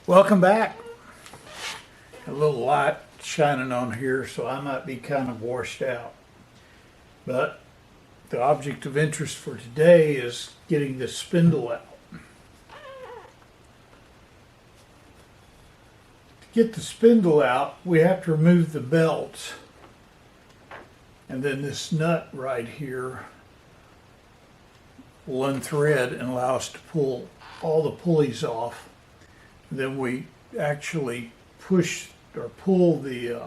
Welcome back. A little light shining on here, so I might be kind of washed out. But the object of interest for today is getting the spindle out. To get the spindle out, we have to remove the belts. And then this nut right here will unthread and allow us to pull all the pulleys off. Then we actually push or pull the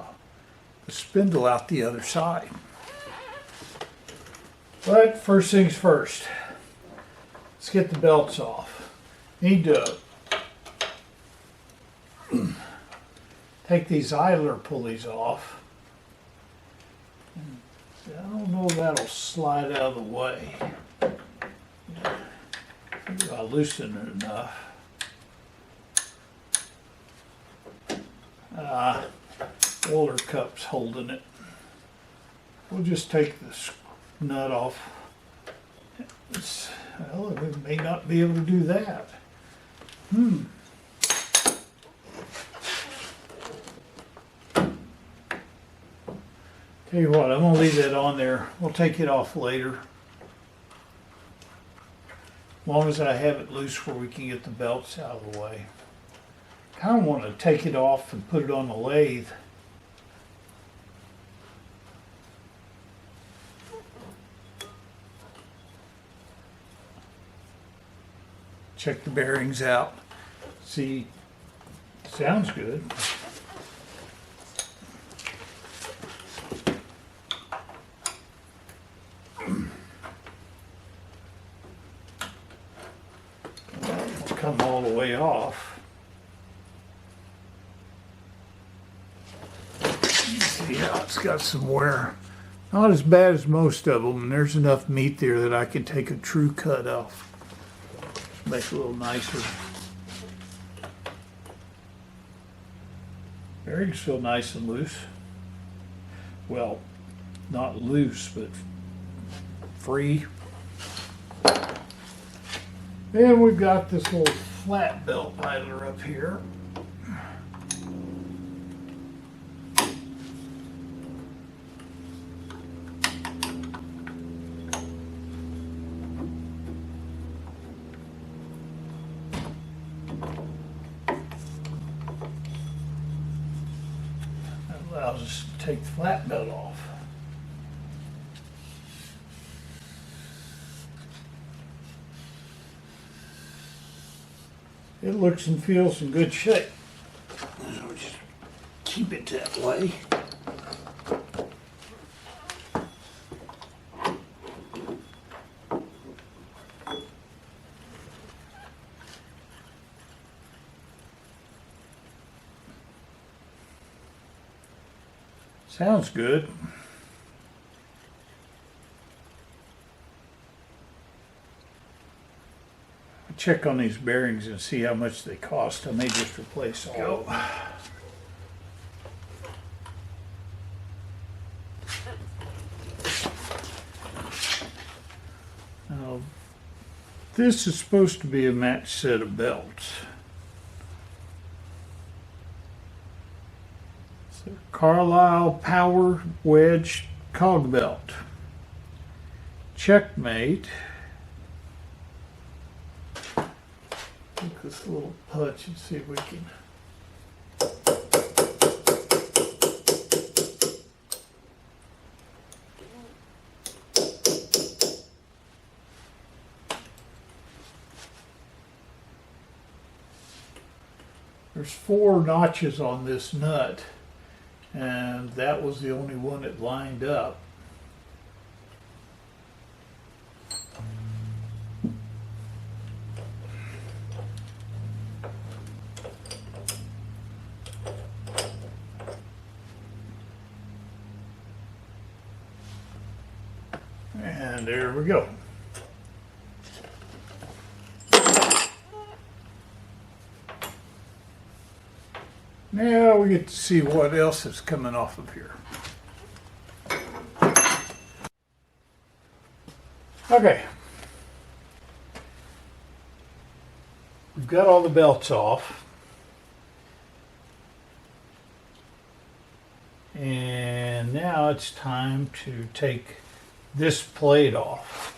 spindle out the other side. But first things first, let's get the belts off. Need to take these idler pulleys off. I don't know if that'll slide out of the way. Maybe I'll loosen it enough. Roller cup's holding it. We'll just take this nut off. Well, we may not be able to do that. Tell you what, I'm going to leave that on there. We'll take it off later. As long as I have it loose where we can get the belts out of the way. Kind of want to take it off and put it on the lathe. Check the bearings out. See, sounds good. It'll come all the way off. Yeah, it's got some wear. Not as bad as most of them, and there's enough meat there that I can take a true cut off. Make it a little nicer. Bearings feel nice and loose. Well, not loose, but free. Then we've got this little flat belt idler up here. Allows us to take the flat belt off. It looks and feels in good shape. So just keep it that way. Sounds good. I'll check on these bearings and see how much they cost. I may just replace all of them. Now, this is supposed to be a matched set of belts. Carlisle Power Wedge Cog Belt. Checkmate. Take this little punch and see if we can. There's 4 notches on this nut. And that was the only one that lined up. And there we go. Now we get to see what else is coming off of here. Okay. We've got all the belts off. And now it's time to take this plate off.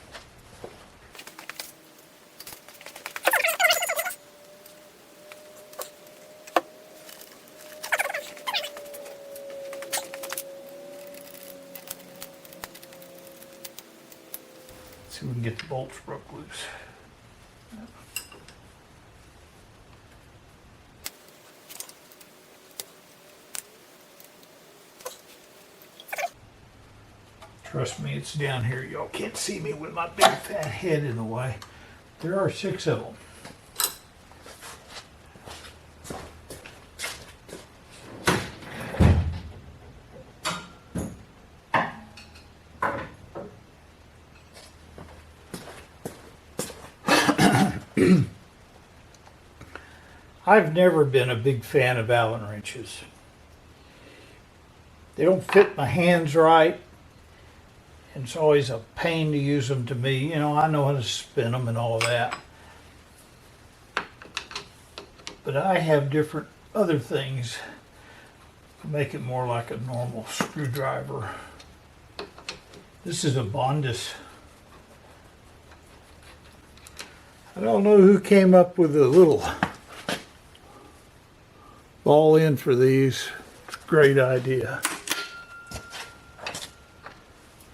See if we can get the bolts broke loose. Trust me, it's down here. Y'all can't see me with my big fat head in the way. There are 6 of them. I've never been a big fan of Allen wrenches. They don't fit my hands right. And it's always a pain to use them to me. You know, I know how to spin them and all that. But I have different other things to make it more like a normal screwdriver. This is a Bondus. I don't know who came up with a little ball end for these. It's a great idea.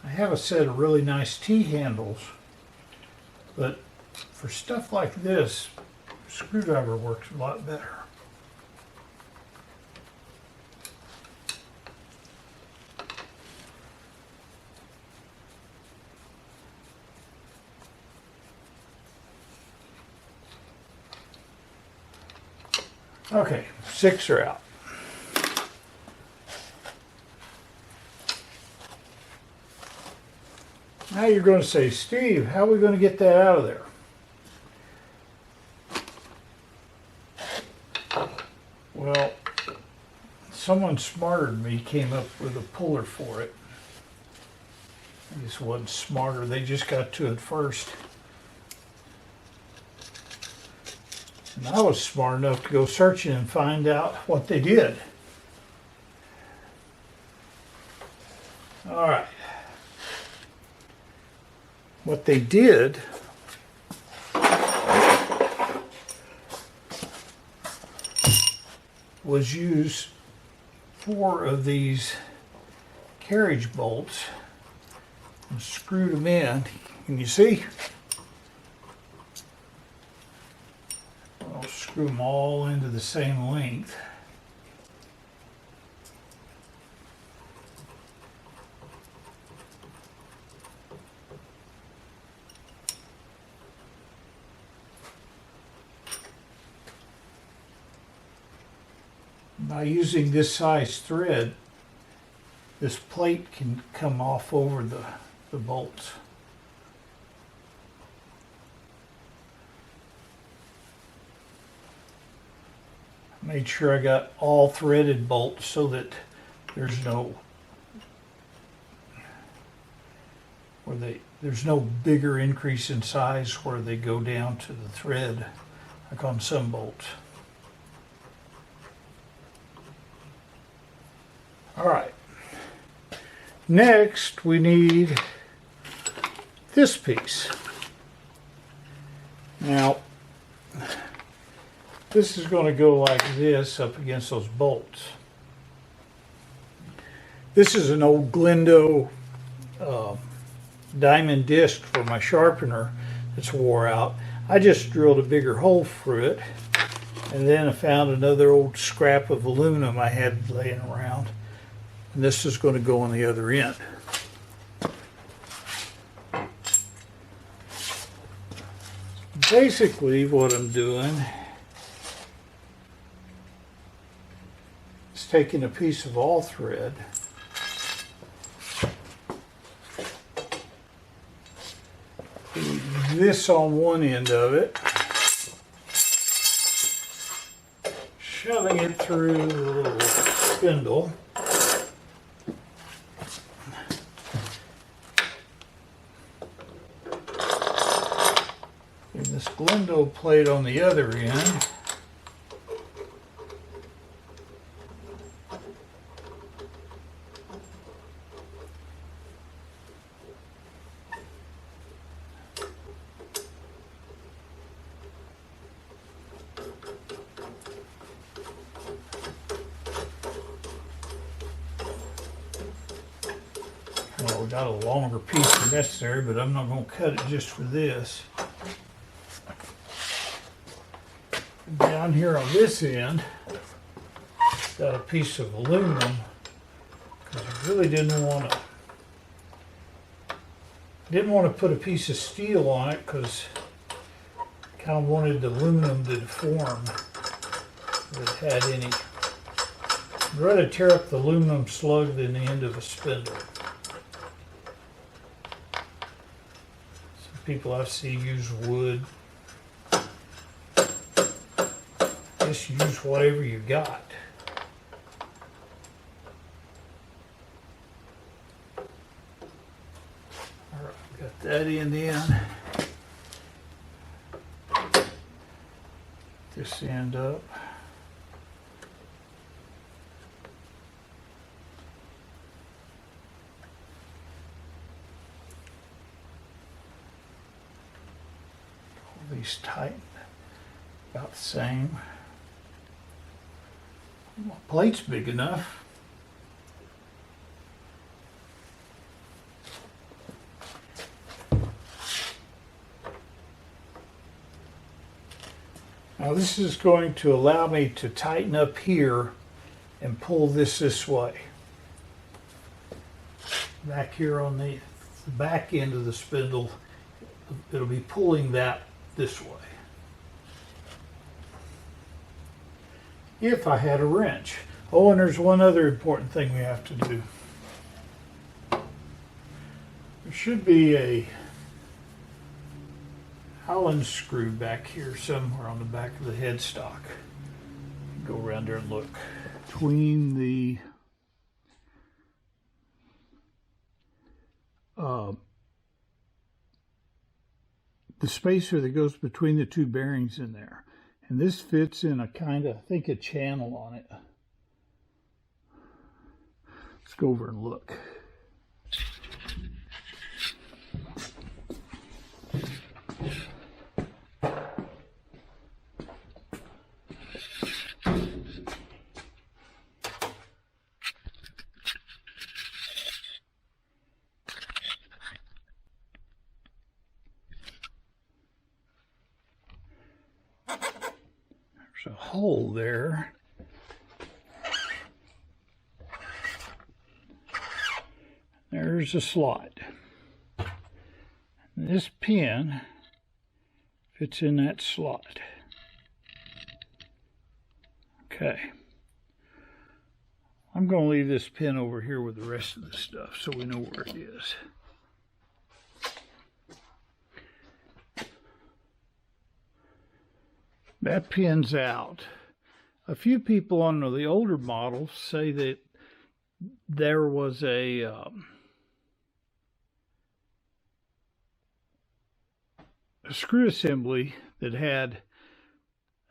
I have a set of really nice T-handles, but for stuff like this, a screwdriver works a lot better. Okay, 6 are out. Now you're going to say, Steve, how are we going to get that out of there? Well, someone smarter than me came up with a puller for it. I guess it wasn't smarter, they just got to it first. And I was smart enough to go searching and find out what they did. All right. What they did was use 4 of these carriage bolts and screwed them in. Can you see? I'll screw them all into the same length. By using this size thread, this plate can come off over the bolts. Made sure I got all threaded bolts so that there's no there's no bigger increase in size where they go down to the thread like on some bolts. All right, next we need this piece. Now, this is going to go like this up against those bolts. This is an old Glendo diamond disc for my sharpener that's wore out. I just drilled a bigger hole for it, and then I found another old scrap of aluminum I had laying around. And this is going to go on the other end. Basically, what I'm doing is taking a piece of all thread, putting this on one end of it, shoving it through the little spindle, and this Glendo plate on the other end. got a longer piece than necessary, but I'm not going to cut it just for this. Down here on this end, got a piece of aluminum because I really didn't want to put a piece of steel on it because I kind of wanted the aluminum to deform if it had any. I'd rather tear up the aluminum slug than the end of a spindle. Some people I see use wood. Just use whatever you got. Alright, got that end in. This end up. All these tighten about the same. My plate's big enough. Now this is going to allow me to tighten up here and pull this way. Back here on the back end of the spindle, it'll be pulling that this way. If I had a wrench. Oh, and there's one other important thing we have to do. There should be a Allen screw back here somewhere on the back of the headstock. Go around there and look. Between the spacer that goes between the two bearings in there. And this fits in a kind of, I think, a channel on it. Let's go over and look. A hole there. There's a slot. And this pin fits in that slot. Okay. I'm going to leave this pin over here with the rest of the stuff so we know where it is. That pin's out. A few people on the older models say that there was a screw assembly that had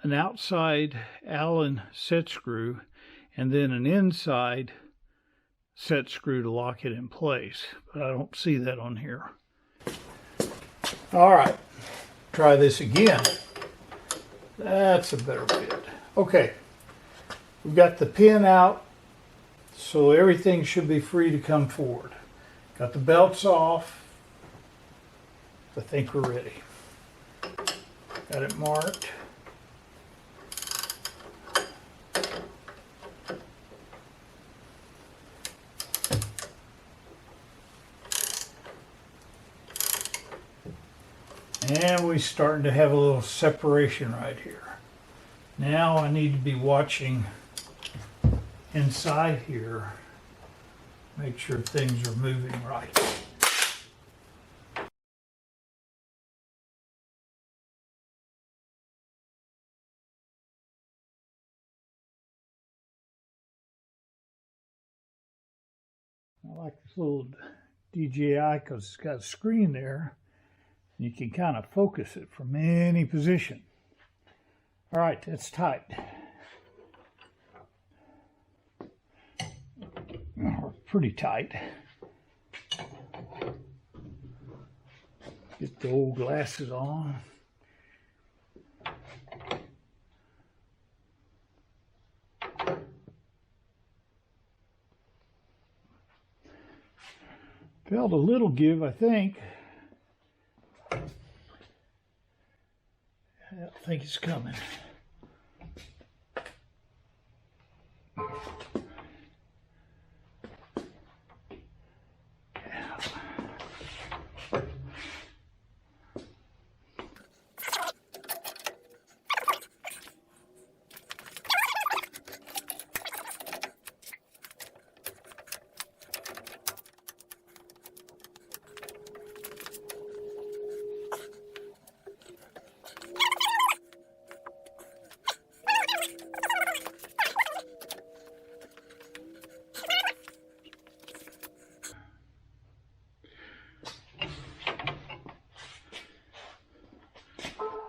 an outside Allen set screw and then an inside set screw to lock it in place. But I don't see that on here. All right, try this again. That's a better fit. Okay, we've got the pin out, so everything should be free to come forward. Got the belts off. I think we're ready. Got it marked. And we're starting to have a little separation right here. Now I need to be watching inside here, make sure things are moving right. I like this little DJI because it's got a screen there. You can kind of focus it from any position. All right, that's tight. Pretty tight. Get the old glasses on. Felt a little give, I think. I don't think it's coming.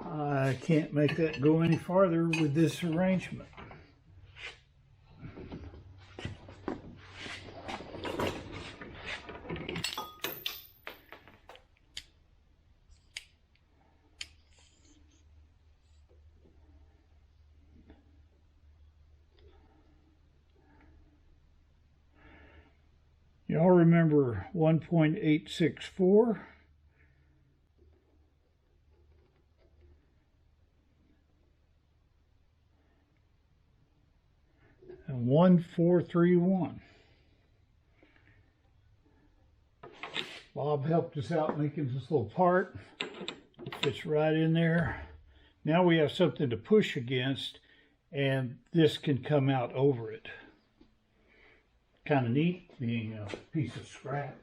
I can't make that go any farther with this arrangement. Y'all remember 1.864? And 1431. Bob helped us out making this little part. It fits right in there. Now we have something to push against, and this can come out over it. Kind of neat, being a piece of scrap.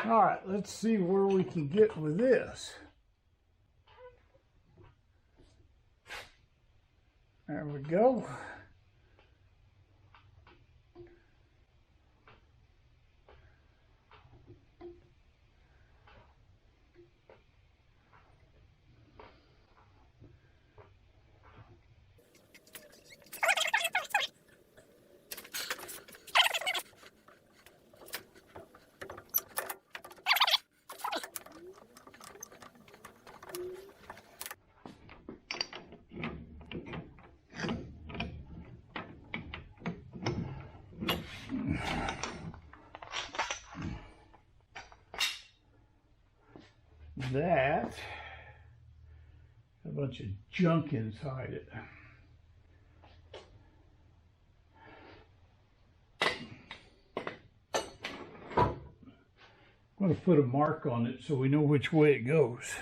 All right, let's see where we can get with this. There we go. That, a bunch of junk inside it. I'm going to put a mark on it so we know which way it goes.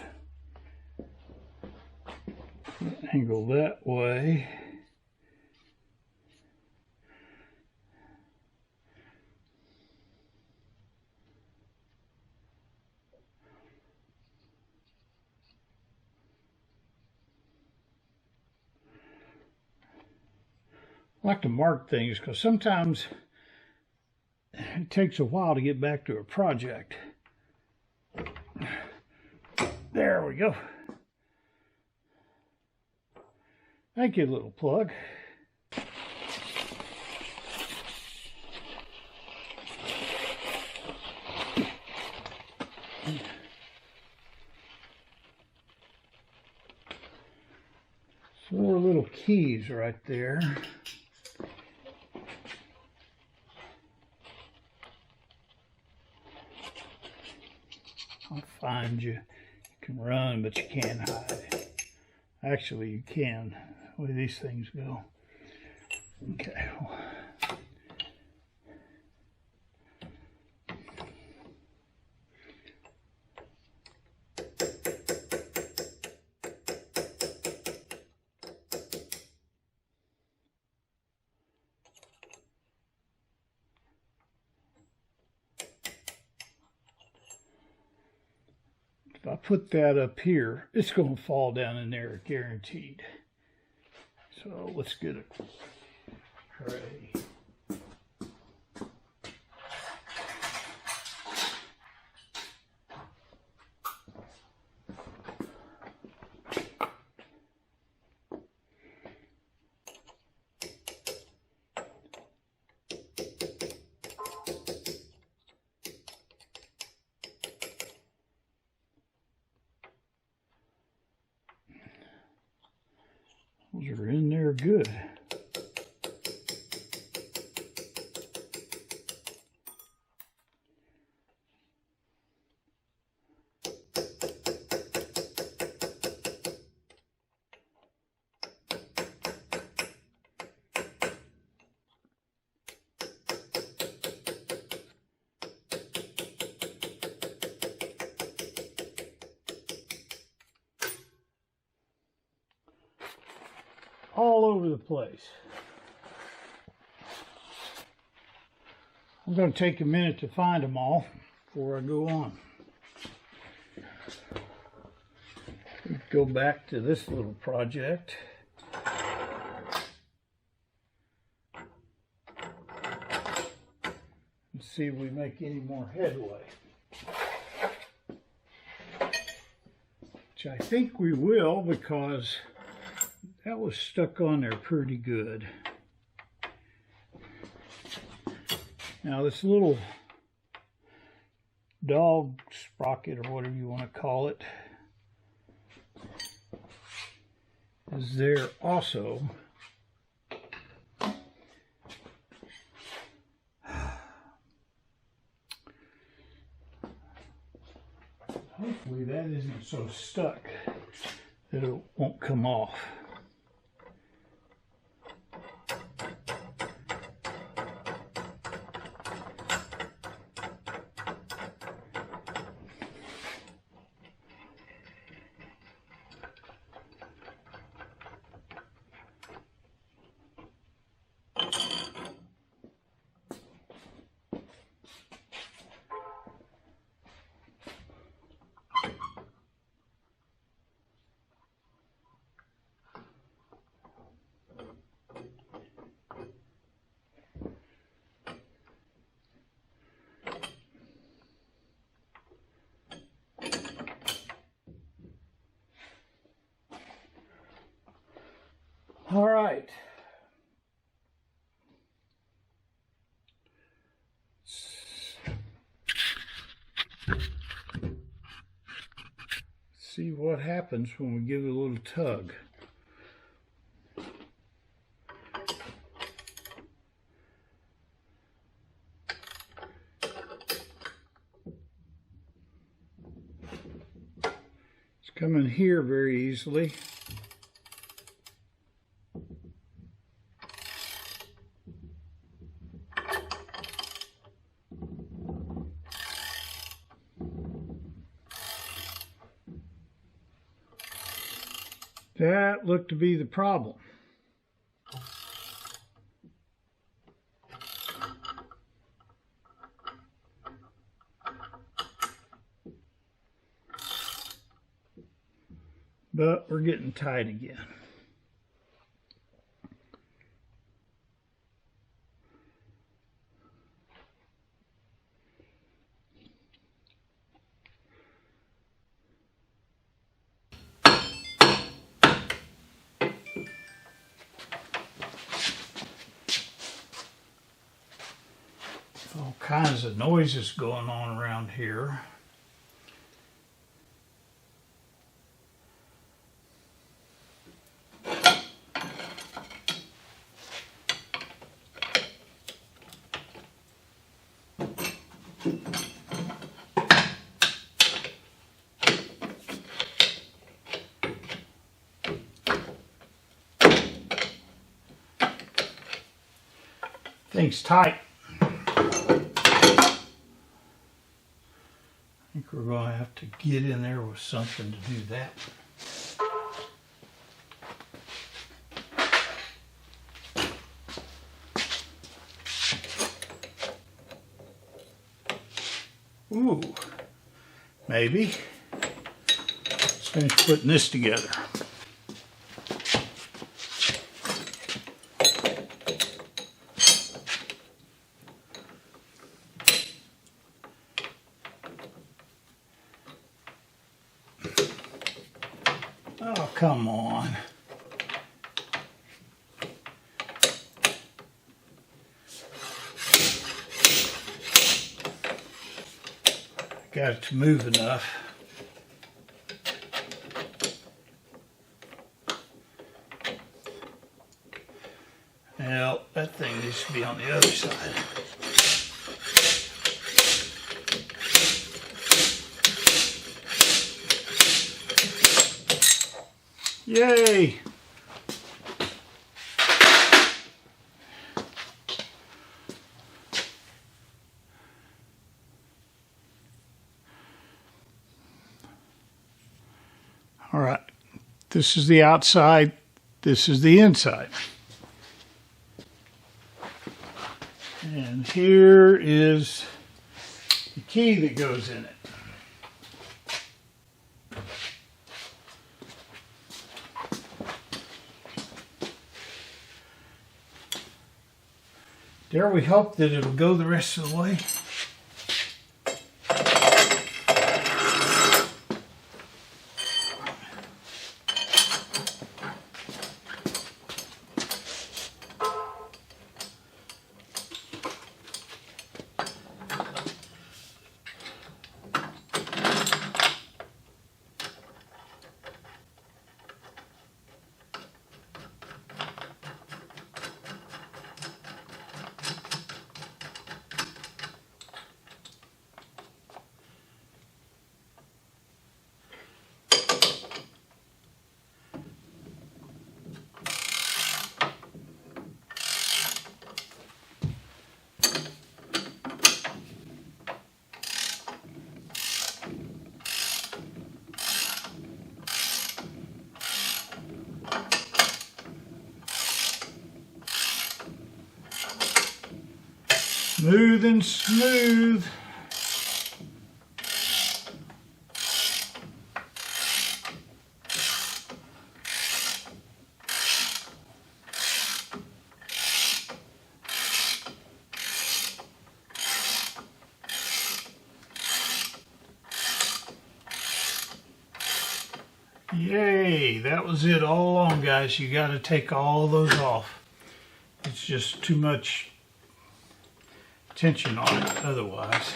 Angle that way. I like to mark things because sometimes it takes a while to get back to a project. There we go. Thank you, little plug. Four little keys right there. I'll find you. You can run, but you can't hide. Actually, you can, the way these things go. Okay. If I put that up here, it's going to fall down in there, guaranteed. So let's get it ready. Those are in there sure good. All over the place. I'm going to take a minute to find them all before I go on. Go back to this little project. And see if we make any more headway. Which I think we will, because that was stuck on there pretty good. Now this little dog sprocket, or whatever you want to call it, is there also. Hopefully that isn't so stuck that it won't come off. All right. See what happens when we give it a little tug. It's coming here very easily. That looked to be the problem. But we're getting tight again. All kinds of noises going on around here. Thing's tight. I think we're going to have to get in there with something to do that. Ooh, maybe. Let's finish putting this together. Oh, come on. Got it to move enough. needs to be on the other side. Yay! All right, this is the outside, this is the inside. And here is the key that goes in it. Dare we hope that it'll go the rest of the way? Smooth and smooth. Yay, that was it all along, guys. You got to take all those off. It's just too much tension on it otherwise.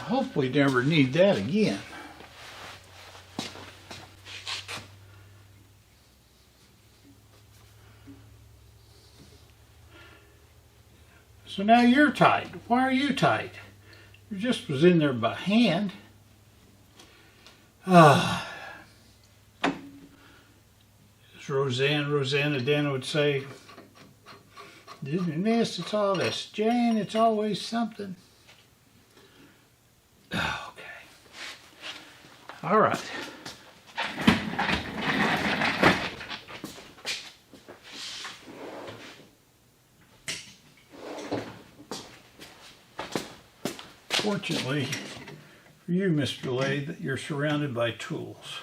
Hope we never need that again. So now you're tight. Why are you tight? You just was in there by hand. As Rosanna Dana would say, "Didn't miss, it's all this. Jane, it's always something." Okay. All right. Fortunately for you, Mr. Lathe, that you're surrounded by tools.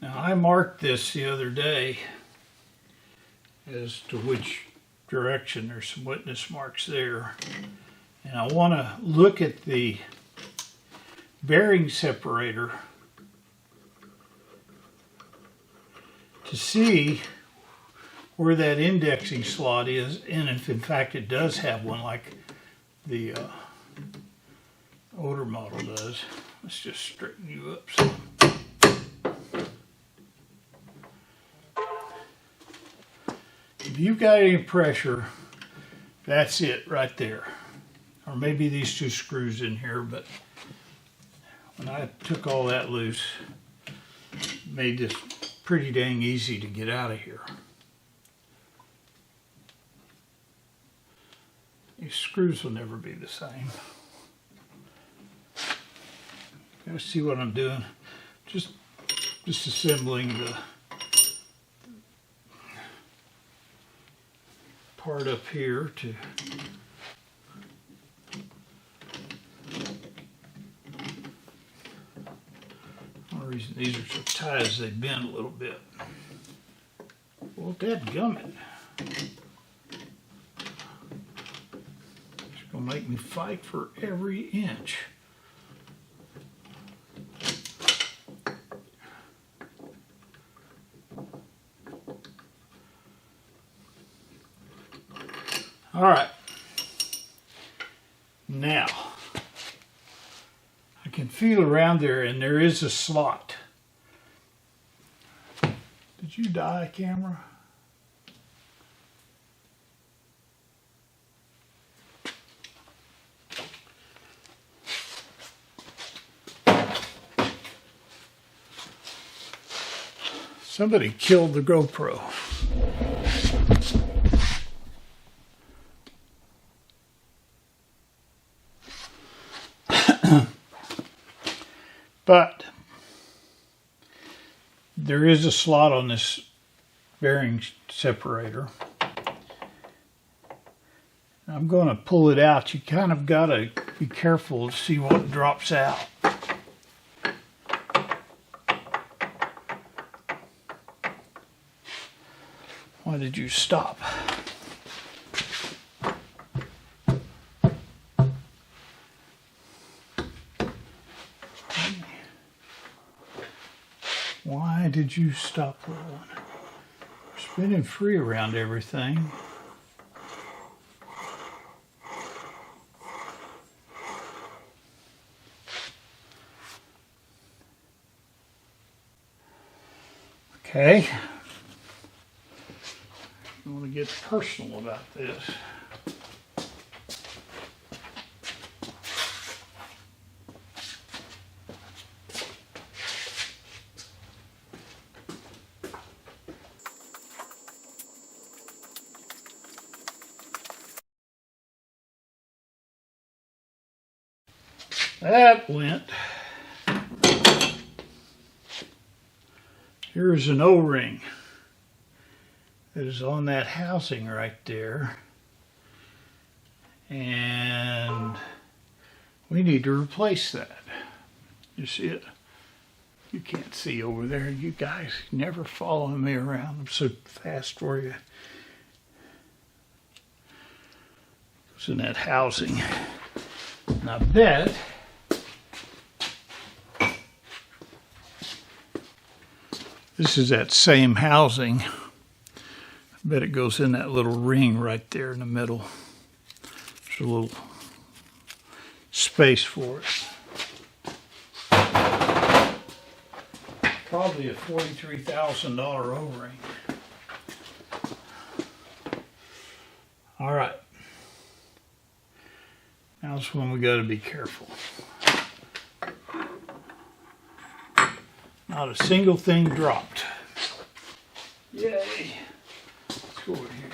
Now, I marked this the other day as to which direction. There's some witness marks there. And I want to look at the bearing separator to see where that indexing slot is, and if in fact it does have one like the older model does. Let's just straighten you up some. If you've got any pressure, that's it right there. Or maybe these two screws in here, but when I took all that loose, it made this pretty dang easy to get out of here. These screws will never be the same. You guys see what I'm doing? Just assembling the part up here to one reason these are so tight is they bend a little bit. Well, dadgummit. It's gonna make me fight for every inch. All right, now I can feel around there and there is a slot. Did you die, camera? Somebody killed the GoPro. But there is a slot on this bearing separator. I'm going to pull it out. You kind of got to be careful to see what drops out. Why did you stop? Why did you stop rolling? We're spinning free around everything. Okay. I want to get personal about this. That went. Here's an O-ring that is on that housing right there. And we need to replace that. You see it? You can't see over there. You guys never following me around. I'm so fast for you. It's in that housing. And I bet this is that same housing. I bet it goes in that little ring right there in the middle. There's a little space for it. Probably a $43,000 O-ring. All right. Now's when we got to be careful. Not a single thing dropped. Yay. Let's go over here.